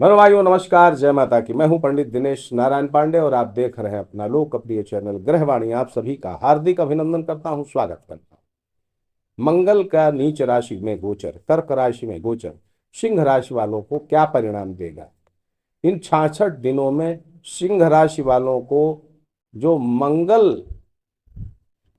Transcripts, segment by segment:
Hello भाइयों, नमस्कार, जय माता की। मैं हूं पंडित दिनेश नारायण पांडे और आप देख रहे हैं अपना लोकप्रिय चैनल ग्रहवाणी। आप सभी का हार्दिक अभिनंदन करता हूं, स्वागत करता हूं। मंगल का नीच राशि में गोचर, कर्क राशि में गोचर सिंह राशि वालों को क्या परिणाम देगा इन 66 दिनों में। सिंह राशि वालों को जो मंगल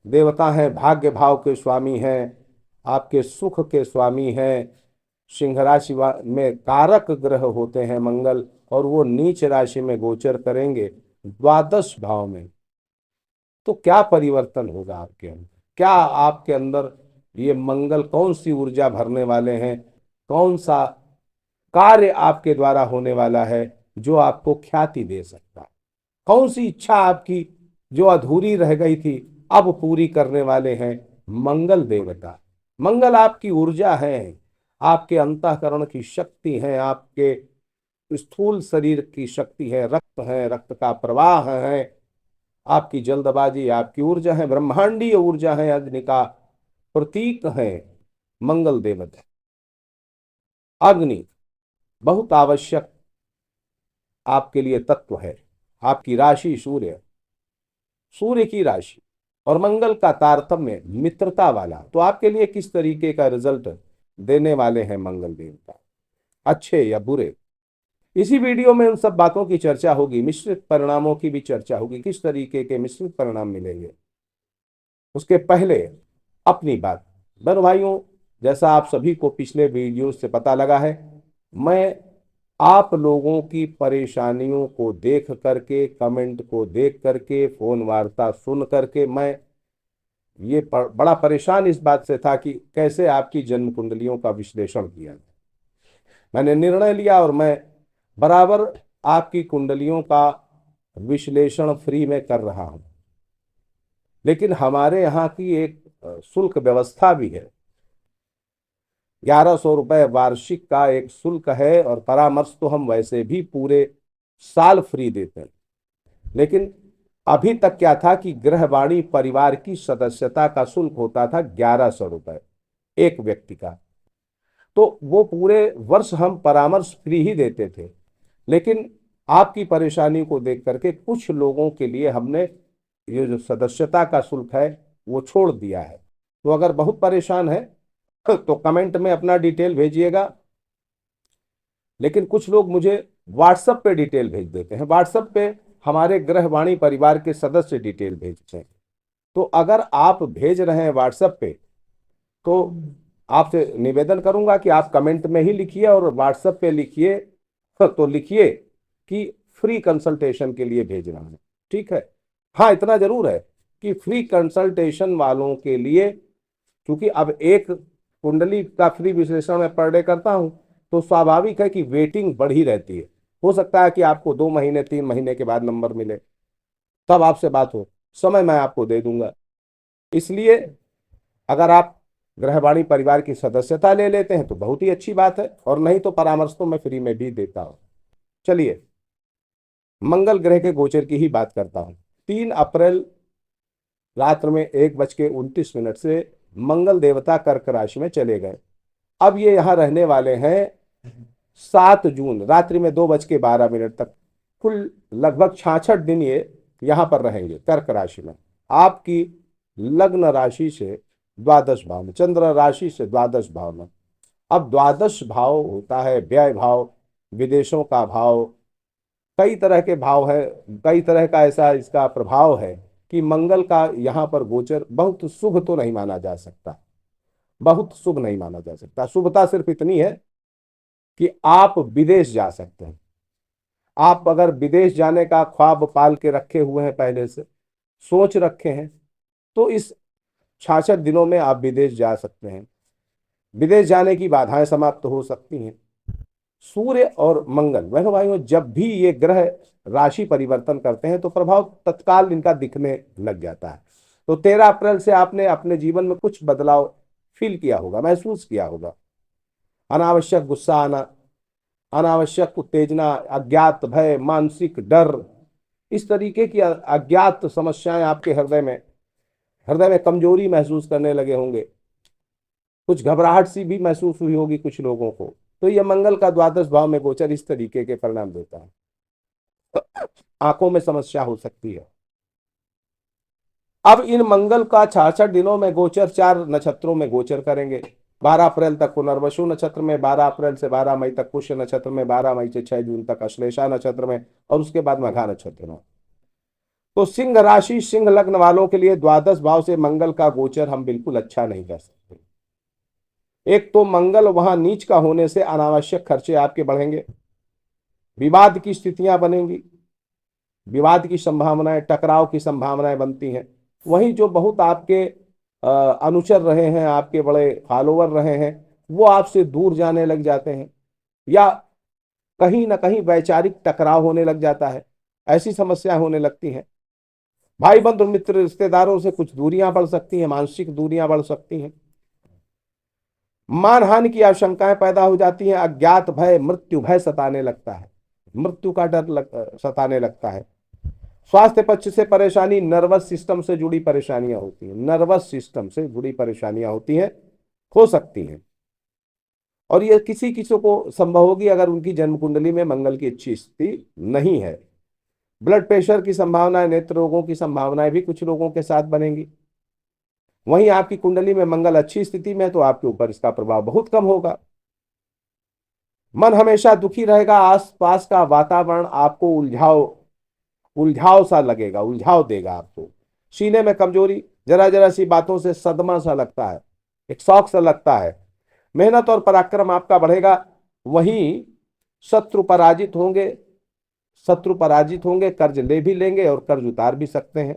देवता हैं, भाग्य भाव के स्वामी हैं, आपके सुख के स्वामी हैं, सिंह राशि में कारक ग्रह होते हैं मंगल, और वो नीच राशि में गोचर करेंगे द्वादश भाव में। तो क्या परिवर्तन होगा आपके अंदर, क्या आपके अंदर ये मंगल कौन सी ऊर्जा भरने वाले हैं, कौन सा कार्य आपके द्वारा होने वाला है जो आपको ख्याति दे सकता है, कौन सी इच्छा आपकी जो अधूरी रह गई थी अब पूरी करने वाले हैं मंगल देवता। मंगल आपकी ऊर्जा है, आपके अंतःकरण की शक्ति है, आपके स्थूल शरीर की शक्ति है, रक्त है, रक्त का प्रवाह है, आपकी जल्दबाजी, आपकी ऊर्जा है, ब्रह्मांडीय ऊर्जा है, अग्नि का प्रतीक है मंगल देवता। अग्नि बहुत आवश्यक आपके लिए तत्व है। आपकी राशि सूर्य, सूर्य की राशि और मंगल का तारतम्य मित्रता वाला, तो आपके लिए किस तरीके का रिजल्ट देने वाले हैं मंगल देवता, अच्छे या बुरे। इसी वीडियो में उन सब बातों की चर्चा होगी, मिश्रित परिणामों की भी चर्चा होगी, किस तरीके के मिश्रित परिणाम मिलेंगे। उसके पहले अपनी बात, बहन भाइयों, जैसा आप सभी को पिछले वीडियो से पता लगा है, मैं आप लोगों की परेशानियों को देख करके, कमेंट को देख करके, फोन वार्ता सुन करके मैं बड़ा परेशान इस बात से था कि कैसे आपकी जन्म कुंडलियों का विश्लेषण किया जाए। मैंने निर्णय लिया और मैं बराबर आपकी कुंडलियों का विश्लेषण फ्री में कर रहा हूं। लेकिन हमारे यहाँ की एक शुल्क व्यवस्था भी है। 1100 रुपये वार्षिक का एक शुल्क है, और परामर्श तो हम वैसे भी पूरे साल फ्री देते हैं। लेकिन अभी तक क्या था कि गृहवाणी परिवार की सदस्यता का शुल्क होता था 1100 रुपये एक व्यक्ति का, तो वो पूरे वर्ष हम परामर्श फ्री ही देते थे। लेकिन आपकी परेशानी को देख करके कुछ लोगों के लिए हमने ये जो सदस्यता का शुल्क है वो छोड़ दिया है। तो अगर बहुत परेशान है तो कमेंट में अपना डिटेल भेजिएगा। लेकिन कुछ लोग मुझे व्हाट्सएप पे डिटेल भेज देते हैं, व्हाट्सएप पे हमारे गृहवाणी परिवार के सदस्य डिटेल भेजते हैं। तो अगर आप भेज रहे हैं व्हाट्सएप पे, तो आपसे निवेदन करूंगा कि आप कमेंट में ही लिखिए और व्हाट्सएप पे लिखिए, तो लिखिए कि फ्री कंसल्टेशन के लिए भेज रहा हूं, ठीक है। हाँ, इतना जरूर है कि फ्री कंसल्टेशन वालों के लिए, क्योंकि अब एक कुंडली का फ्री विश्लेषण मैं पर डे करता हूं, तो स्वाभाविक है कि वेटिंग बढ़ी रहती है। हो सकता है कि आपको 2 महीने 3 महीने के बाद नंबर मिले, तब आपसे बात हो, समय मैं आपको दे दूंगा। इसलिए अगर आप गृहवाणी परिवार की सदस्यता ले लेते हैं तो बहुत ही अच्छी बात है, और नहीं तो परामर्श तो मैं फ्री में भी देता हूं। चलिए, मंगल ग्रह के गोचर की ही बात करता हूं। 3 अप्रैल रात्र में 1:29 से मंगल देवता कर्क राशि में चले गए। अब ये यहां रहने वाले हैं 7 जून रात्रि में 2:12 तक। कुल लगभग 66 दिन ये यहां पर रहेंगे कर्क राशि में। आपकी लग्न राशि से द्वादश भाव में, चंद्र राशि से द्वादश भाव में। अब द्वादश भाव होता है व्यय भाव, विदेशों का भाव, कई तरह के भाव है, कई तरह का ऐसा इसका प्रभाव है कि मंगल का यहाँ पर गोचर बहुत शुभ तो नहीं माना जा सकता, बहुत शुभ नहीं माना जा सकता। शुभता सिर्फ इतनी है कि आप विदेश जा सकते हैं। आप अगर विदेश जाने का ख्वाब पाल के रखे हुए हैं, पहले से सोच रखे हैं, तो इस 66 दिनों में आप विदेश जा सकते हैं। विदेश जाने की बाधाएं समाप्त हो सकती हैं। सूर्य और मंगल, वह भाइयों, जब भी ये ग्रह राशि परिवर्तन करते हैं तो प्रभाव तत्काल इनका दिखने लग जाता है। तो 13 अप्रैल से आपने अपने जीवन में कुछ बदलाव फील किया होगा, महसूस किया होगा। अनावश्यक गुस्सा आना, अनावश्यक उत्तेजना, अज्ञात भय, मानसिक डर, इस तरीके की अज्ञात समस्याएं आपके हृदय में कमजोरी महसूस करने लगे होंगे। कुछ घबराहट सी भी महसूस हुई होगी कुछ लोगों को। तो यह मंगल का द्वादश भाव में गोचर इस तरीके के परिणाम देता है। आंखों में समस्या हो सकती है। अब इन मंगल का 66 दिनों में गोचर 4 नक्षत्रों में गोचर करेंगे। 12 अप्रैल तक पुनर्वसु नक्षत्र में, 12 अप्रैल से 12 मई तक पुष्य नक्षत्र में, 12 मई से 6 जून तक अश्लेषा नक्षत्र में, और उसके बाद मघा नक्षत्र में। तो सिंह राशि सिंह लग्न वालों के लिए द्वादश भाव से मंगल का गोचर हम बिल्कुल अच्छा नहीं कह सकते। एक तो मंगल वहां नीच का होने से अनावश्यक खर्चे आपके बढ़ेंगे, विवाद की स्थितियां बनेंगी, विवाद की संभावनाएं, टकराव की संभावनाएं बनती हैं। वहीं जो बहुत आपके अनुचर रहे हैं, आपके बड़े फॉलोवर रहे हैं, वो आपसे दूर जाने लग जाते हैं, या कहीं ना कहीं वैचारिक टकराव होने लग जाता है, ऐसी समस्या होने लगती हैं। भाई बंधु मित्र रिश्तेदारों से कुछ दूरियां बढ़ सकती हैं, मानसिक दूरियां बढ़ सकती हैं, मानहानि की आशंकाएं पैदा हो जाती हैं, अज्ञात भय, मृत्यु भय सताने लगता है, मृत्यु का डर सताने लगता है। स्वास्थ्य पक्ष से परेशानी, नर्वस सिस्टम से जुड़ी परेशानियां होती हैं, नर्वस सिस्टम से जुड़ी परेशानियां होती हैं, हो सकती हैं। और ये किसी किसी को संभव होगी अगर उनकी जन्म कुंडली में मंगल की अच्छी स्थिति नहीं है। ब्लड प्रेशर की संभावनाएं, नेत्र रोगों की संभावनाएं भी कुछ लोगों के साथ बनेंगी। वहीं आपकी कुंडली में मंगल अच्छी स्थिति में, तो आपके ऊपर इसका प्रभाव बहुत कम होगा। मन हमेशा दुखी रहेगा, आसपास का वातावरण आपको उलझाव सा लगेगा, उलझाव देगा आपको। सीने में कमजोरी, जरा जरा सी बातों से सदमा सा लगता है, एक शौक सा लगता है। मेहनत और पराक्रम आपका बढ़ेगा। वहीं शत्रु पराजित होंगे, शत्रु पराजित होंगे, कर्ज ले भी लेंगे और कर्ज उतार भी सकते हैं।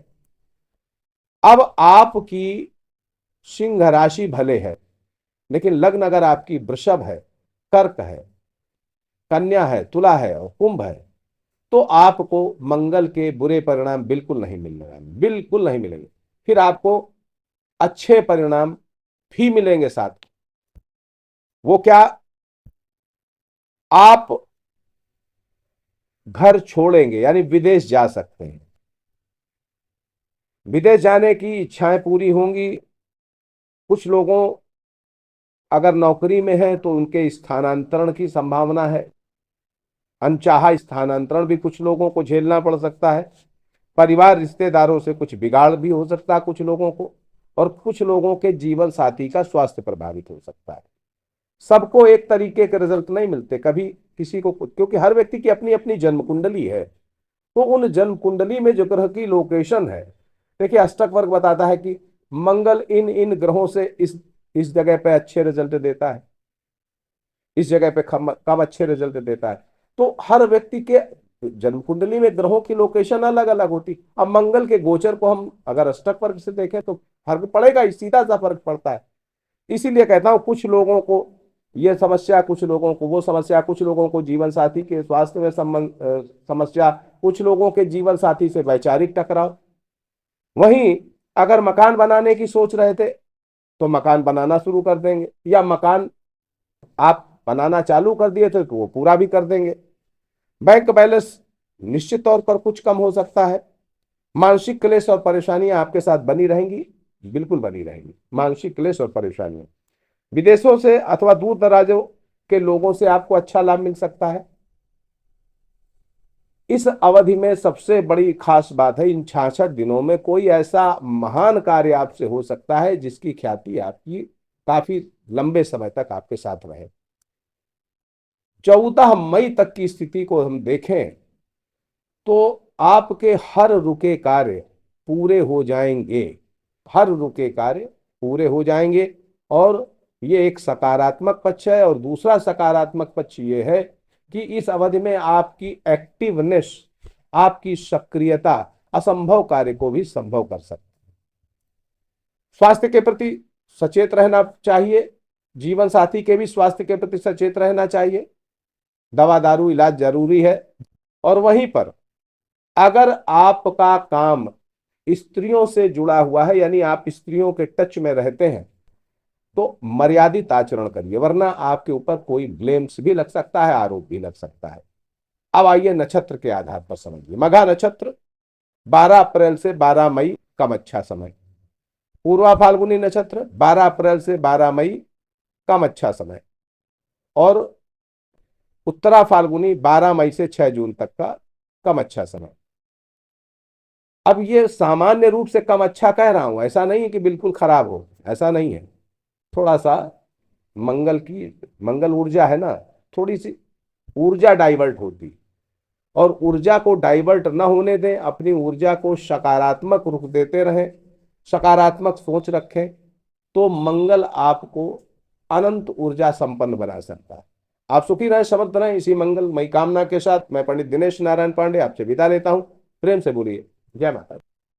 अब आपकी सिंह राशि भले है, लेकिन लग्न अगर आपकी वृषभ है, कर्क है, कन्या है, तुला है और कुंभ है, तो आपको मंगल के बुरे परिणाम बिल्कुल नहीं मिलेंगे, बिल्कुल नहीं मिलेंगे। फिर आपको अच्छे परिणाम भी मिलेंगे साथ। वो क्या? आप घर छोड़ेंगे, यानी विदेश जा सकते हैं, विदेश जाने की इच्छाएं पूरी होंगी। कुछ लोगों अगर नौकरी में है तो उनके स्थानांतरण की संभावना है, अनचाहा स्थानांतरण भी कुछ लोगों को झेलना पड़ सकता है। परिवार रिश्तेदारों से कुछ बिगाड़ भी हो सकता है कुछ लोगों को, और कुछ लोगों के जीवन साथी का स्वास्थ्य प्रभावित हो सकता है। सबको एक तरीके के रिजल्ट नहीं मिलते, कभी किसी को, क्योंकि हर व्यक्ति की अपनी अपनी जन्म कुंडली है। तो उन जन्म कुंडली में जो ग्रह की लोकेशन है, देखिए अष्टक वर्ग बताता है कि मंगल इन इन ग्रहों से इस जगह पे अच्छे रिजल्ट देता है, इस जगह पे कम अच्छे रिजल्ट देता है। तो हर व्यक्ति के जन्म कुंडली में ग्रहों की लोकेशन अलग अलग होती। अब मंगल के गोचर को हम अगर अष्टक वर्ग से देखें तो फर्क पड़ेगा ही, सीधा सा फर्क पड़ता है। इसीलिए कहता हूं कुछ लोगों को यह समस्या, कुछ लोगों को वो समस्या, कुछ लोगों को जीवन साथी के स्वास्थ्य में समस्या, कुछ लोगों के जीवन साथी से वैचारिक टकराव। वहीं अगर मकान बनाने की सोच रहे थे तो मकान बनाना शुरू कर देंगे, या मकान आप बनाना चालू कर दिए थे तो वो पूरा भी कर देंगे। बैंक बैलेंस निश्चित तौर पर कुछ कम हो सकता है। मानसिक क्लेश और परेशानियां आपके साथ बनी रहेंगी, बिल्कुल बनी रहेंगी, मानसिक क्लेश और परेशानियां। विदेशों से अथवा दूर दराजों के लोगों से आपको अच्छा लाभ मिल सकता है। इस अवधि में सबसे बड़ी खास बात है, इन 66 दिनों में कोई ऐसा महान कार्य आपसे हो सकता है जिसकी ख्याति आपकी काफी लंबे समय तक आपके साथ रहे। 14 मई तक की स्थिति को हम देखें तो आपके हर रुके कार्य पूरे हो जाएंगे, हर रुके कार्य पूरे हो जाएंगे। और ये एक सकारात्मक पक्ष है। और दूसरा सकारात्मक पक्ष ये है कि इस अवधि में आपकी एक्टिवनेस, आपकी सक्रियता असंभव कार्य को भी संभव कर सकती है। स्वास्थ्य के प्रति सचेत रहना चाहिए, जीवन साथी के भी स्वास्थ्य के प्रति सचेत रहना चाहिए। दवा दारू इलाज जरूरी है। और वहीं पर अगर आपका काम स्त्रियों से जुड़ा हुआ है, यानी आप स्त्रियों के टच में रहते हैं, तो मर्यादित आचरण करिए, वरना आपके ऊपर कोई ब्लेम्स भी लग सकता है, आरोप भी लग सकता है। अब आइए नक्षत्र के आधार पर समझिए। मघा नक्षत्र 12 अप्रैल से 12 मई कम अच्छा समय। पूर्वा फाल्गुनी नक्षत्र 12 अप्रैल से 12 मई कम अच्छा समय। और उत्तरा फाल्गुनी 12 मई से 6 जून तक का कम अच्छा समय। अब ये सामान्य रूप से कम अच्छा कह रहा हूं, ऐसा नहीं है कि बिल्कुल खराब हो, ऐसा नहीं है। थोड़ा सा मंगल ऊर्जा है ना, थोड़ी सी ऊर्जा डाइवर्ट होती, और ऊर्जा को डाइवर्ट न होने दें, अपनी ऊर्जा को सकारात्मक रुख देते रहें, सकारात्मक सोच रखें, तो मंगल आपको अनंत ऊर्जा संपन्न बना सकता है। आप सुखी रहें, समर्थ रहें, इसी मंगलमयी कामना के साथ मैं पंडित दिनेश नारायण पांडे आपसे विदा लेता हूं। प्रेम से बोलिए जय माता दी।